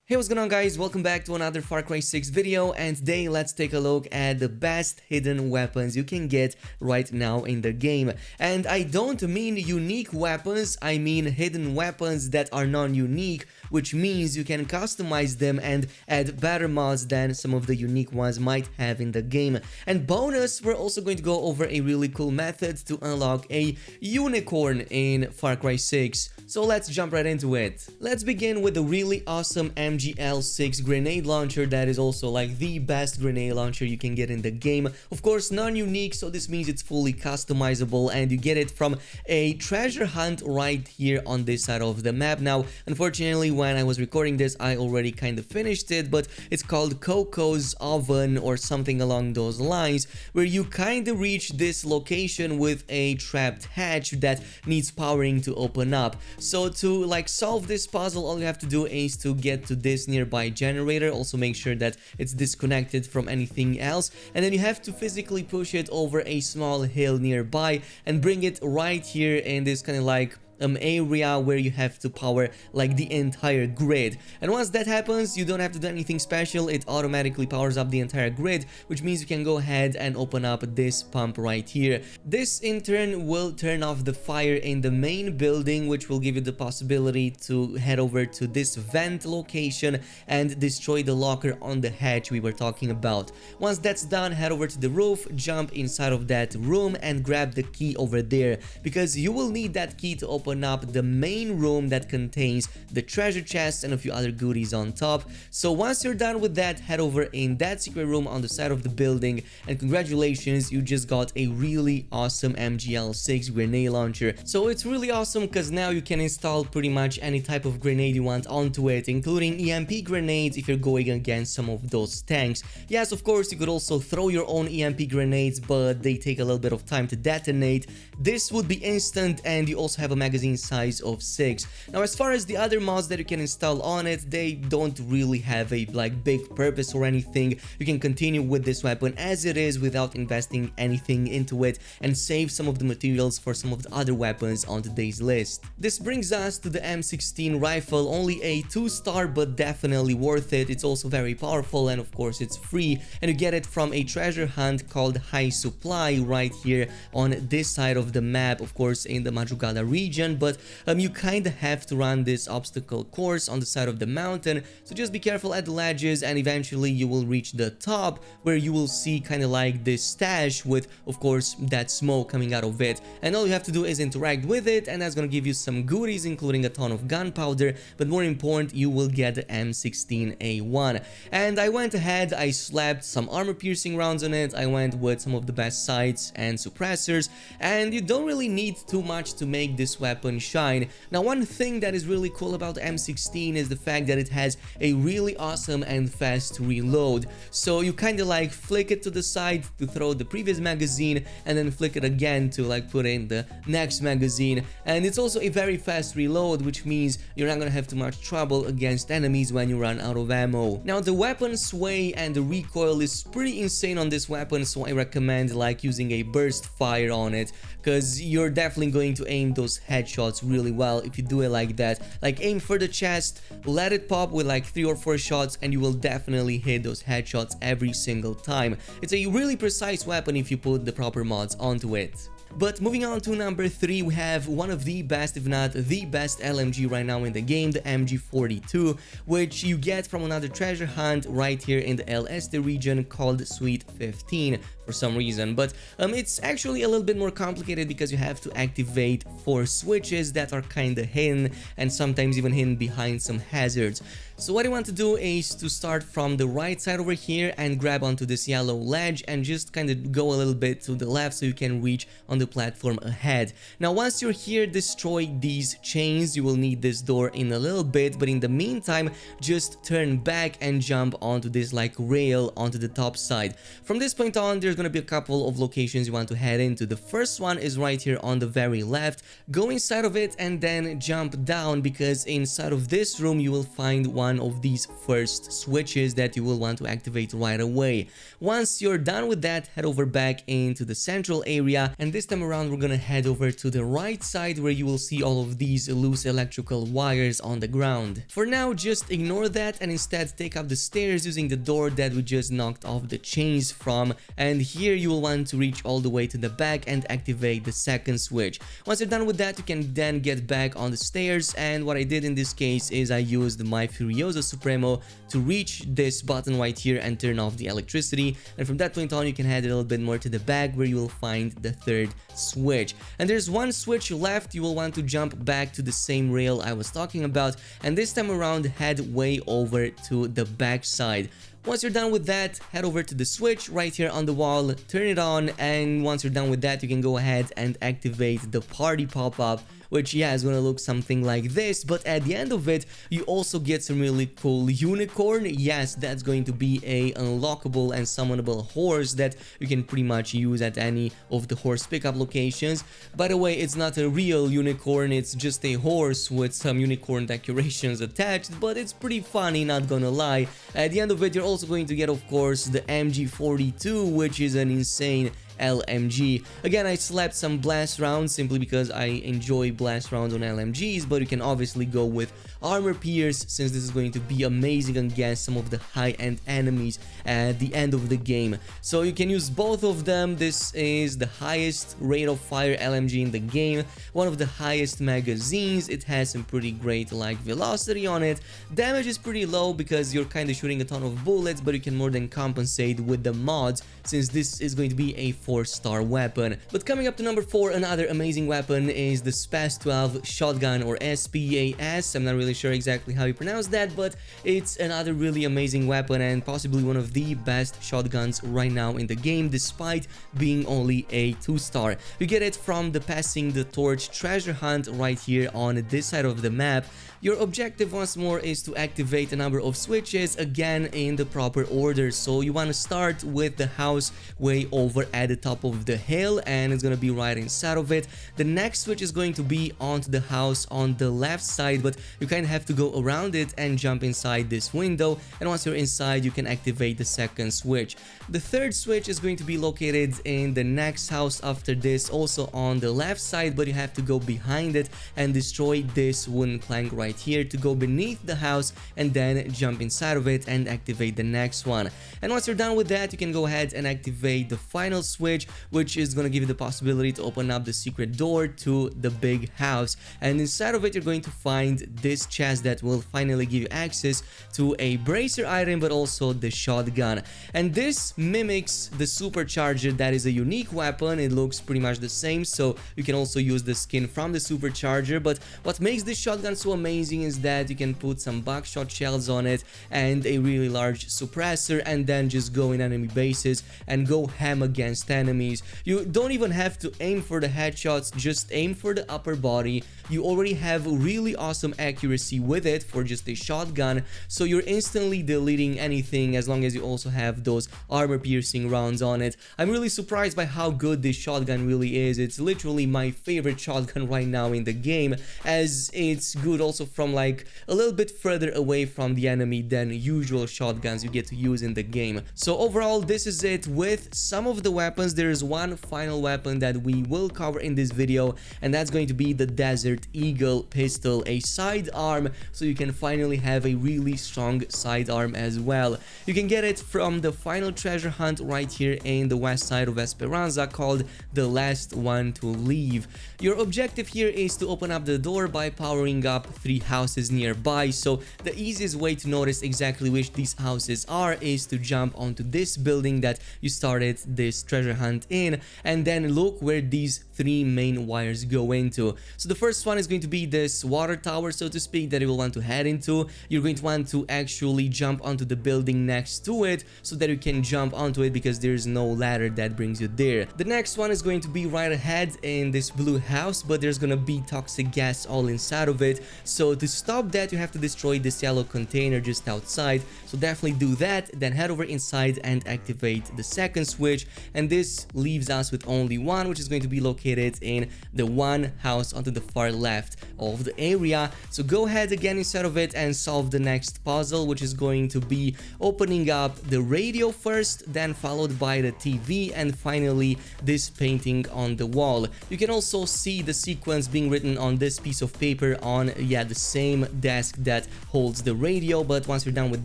Hey, what's going on, guys? Welcome back to another Far Cry 6 video, and today let's take a look at the best hidden weapons you can get right now in the game. And I don't mean unique weapons, I mean hidden weapons that are non-unique, which means you can customize them and add better mods than some of the unique ones might have in the game. And bonus, we're also going to go over a really cool method to unlock a unicorn in Far Cry 6. So let's jump right into it. Let's begin with the really awesome MGL6 grenade launcher that is also like the best grenade launcher you can get in the game. Of course, non-unique, so this means it's fully customizable and you get it from a treasure hunt right here on this side of the map. Now, unfortunately, when I was recording this, I already kind of finished it, but it's called Coco's Oven or something along those lines, where you kind of reach this location with a trapped hatch that needs powering to open up. So to like solve this puzzle, all you have to do is to get to this nearby generator. Also make sure that it's disconnected from anything else, and then you have to physically push it over a small hill nearby and bring it right here in this kind of like area where you have to power like the entire grid. And once that happens, you don't have to do anything special. It automatically powers up the entire grid, which means you can go ahead and open up this pump right here. This in turn will turn off the fire in the main building, which will give you the possibility to head over to this vent location and destroy the locker on the hatch we were talking about. Once that's done, head over to the roof, jump inside of that room and grab the key over there, because you will need that key to open up the main room that contains the treasure chest and a few other goodies on top. So once you're done with that, head over in that secret room on the side of the building, and congratulations, you just got a really awesome MGL6 grenade launcher. So it's really awesome because now you can install pretty much any type of grenade you want onto it, including EMP grenades if you're going against some of those tanks. Yes, of course, you could also throw your own EMP grenades, but they take a little bit of time to detonate. This would be instant, and you also have a magazine size of 6. Now, as far as the other mods that you can install on it, they don't really have a like big purpose or anything. You can continue with this weapon as it is without investing anything into it and save some of the materials for some of the other weapons on today's list. This brings us to the M16 rifle, only a 2-star but definitely worth it. It's also very powerful, and of course it's free, and you get it from a treasure hunt called High Supply right here on this side of the map, of course in the Madrugada region. But you kind of have to run this obstacle course on the side of the mountain, so just be careful at the ledges, and eventually you will reach the top where you will see kind of like this stash with, of course, that smoke coming out of it, and all you have to do is interact with it, and that's gonna give you some goodies, including a ton of gunpowder, but more important, you will get the M16A1. And I went ahead, I slapped some armor piercing rounds on it, I went with some of the best sights and suppressors, and you don't really need too much to make this weapon shine. Now, one thing that is really cool about the M16 is the fact that it has a really awesome and fast reload. So you kind of like flick it to the side to throw the previous magazine, and then flick it again to like put in the next magazine. And it's also a very fast reload, which means you're not gonna have too much trouble against enemies when you run out of ammo. Now, the weapon sway and the recoil is pretty insane on this weapon, so I recommend like using a burst fire on it, because you're definitely going to aim those headshots really well if you do it like that. Like, aim for the chest, let it pop with like 3 or 4 shots, and you will definitely hit those headshots every single time. It's a really precise weapon if you put the proper mods onto it. But moving on to number 3, we have one of the best, if not the best LMG right now in the game, the MG42, which you get from another treasure hunt right here in the El Este region called Suite 15 for some reason. But it's actually a little bit more complicated because you have to activate 4 switches that are kinda hidden, and sometimes even hidden behind some hazards. So what you want to do is to start from the right side over here and grab onto this yellow ledge and just kind of go a little bit to the left so you can reach on the platform ahead. Now, once you're here, destroy these chains. You will need this door in a little bit, but in the meantime, just turn back and jump onto this like rail onto the top side. From this point on, there's gonna be a couple of locations you want to head into. The first one is right here on the very left. Go inside of it and then jump down, because inside of this room you will find one one of these first switches that you will want to activate right away. Once you're done with that, head over back into the central area, and this time around we're gonna head over to the right side where you will see all of these loose electrical wires on the ground. For now, just ignore that and instead take up the stairs using the door that we just knocked off the chains from, and here you will want to reach all the way to the back and activate the second switch. Once you're done with that, you can then get back on the stairs, and what I did in this case is I used my Furioso Supremo to reach this button right here and turn off the electricity, and from that point on you can head a little bit more to the back where you will find the third switch. And there's one switch left. You will want to jump back to the same rail I was talking about, and this time around head way over to the back side. Once you're done with that, head over to the switch right here on the wall, turn it on, and once you're done with that, you can go ahead and activate the party pop-up, which yeah is gonna look something like this. But at the end of it, you also get some really cool unicorn. Yes, that's going to be a unlockable and summonable horse that you can pretty much use at any of the horse pickup locations. By the way, it's not a real unicorn, it's just a horse with some unicorn decorations attached, but it's pretty funny, not gonna lie. At the end of it, you're also going to get, of course, the MG42, which is an insane LMG. Again, I slapped some blast rounds simply because I enjoy blast rounds on LMGs, but you can obviously go with armor pierce since this is going to be amazing against some of the high-end enemies at the end of the game. So you can use both of them. This is the highest rate of fire LMG in the game, one of the highest magazines. It has some pretty great like velocity on it. Damage is pretty low because you're kind of shooting a ton of bullets, but you can more than compensate with the mods since this is going to be a 4-star weapon. But coming up to number 4, another amazing weapon is the SPAS 12 shotgun, or SPAS. I'm not really sure exactly how you pronounce that, but it's another really amazing weapon and possibly one of the best shotguns right now in the game, despite being only a 2-star. You get it from the Passing the Torch treasure hunt right here on this side of the map. Your objective once more is to activate a number of switches, again in the proper order. So you want to start with the house way over at the top of the hill, and it's going to be right inside of it. The next switch is going to be onto the house on the left side, but you kind of have to go around it and jump inside this window, and once you're inside you can activate the second switch. The third switch is going to be located in the next house after this, also on the left side, but you have to go behind it and destroy this wooden plank right here to go beneath the house and then jump inside of it and activate the next one. And once you're done with that, you can go ahead and activate the final switch, which is going to give you the possibility to open up the secret door to the big house, and inside of it you're going to find this chest that will finally give you access to a bracer item, but also the shotgun. And this mimics the supercharger that is a unique weapon. It looks pretty much the same, so you can also use the skin from the supercharger. But what makes this shotgun so amazing is that you can put some buckshot shells on it and a really large suppressor, and then just go in enemy bases and go ham against enemies. You don't even have to aim for the headshots, just aim for the upper body. You already have really awesome accuracy with it for just a shotgun, so you're instantly deleting anything as long as you also have those armor piercing rounds on it. I'm really surprised by how good this shotgun really is. It's literally my favorite shotgun right now in the game, as it's good also from like a little bit further away from the enemy than usual shotguns you get to use in the game. So overall, this is it with some of the weapons. There is one final weapon that we will cover in this video, and that's going to be the Desert Eagle pistol, a sidearm, so you can finally have a really strong sidearm as well. You can get it from the final treasure hunt right here in the west side of Esperanza, called The Last One to Leave. Your objective here is to open up the door by powering up 3 houses nearby. So the easiest way to notice exactly which these houses are is to jump onto this building that you started this treasure hunt in, and then look where these 3 main wires go into. So the first one is going to be this water tower, so to speak, that you will want to head into. You're going to want to actually jump onto the building next to it so that you can jump onto it, because there's no ladder that brings you there. The next one is going to be right ahead in this blue house, but there's gonna be toxic gas all inside of it. So to stop that, you have to destroy this yellow container just outside. So definitely do that, then head over inside and activate the second switch. And this leaves us with only one, which is going to be located locate it in the one house onto the far left of the area. So go ahead again inside of it and solve the next puzzle, which is going to be opening up the radio first, then followed by the TV, and finally this painting on the wall. You can also see the sequence being written on this piece of paper on the same desk that holds the radio. But once you're done with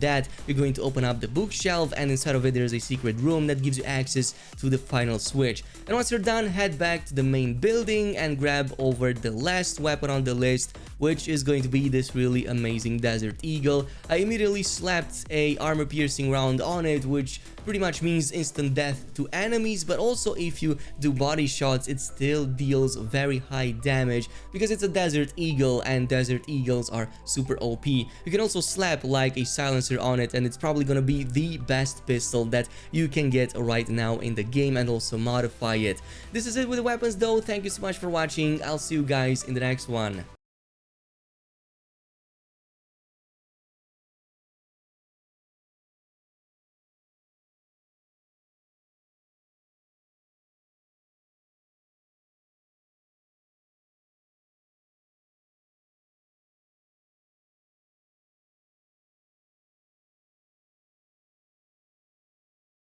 that, you're going to open up the bookshelf, and inside of it there's a secret room that gives you access to the final switch. And once you're done, head back to the main building and grab over the last weapon on the list, which is going to be this really amazing Desert Eagle. I immediately slapped a armor piercing round on it, which pretty much means instant death to enemies, but also if you do body shots, it still deals very high damage because it's a Desert Eagle and Desert Eagles are super OP. You can also slap like a silencer on it, and it's probably gonna be the best pistol that you can get right now in the game, and also modify it. This is it with the weapons though. Thank you so much for watching. I'll see you guys in the next one.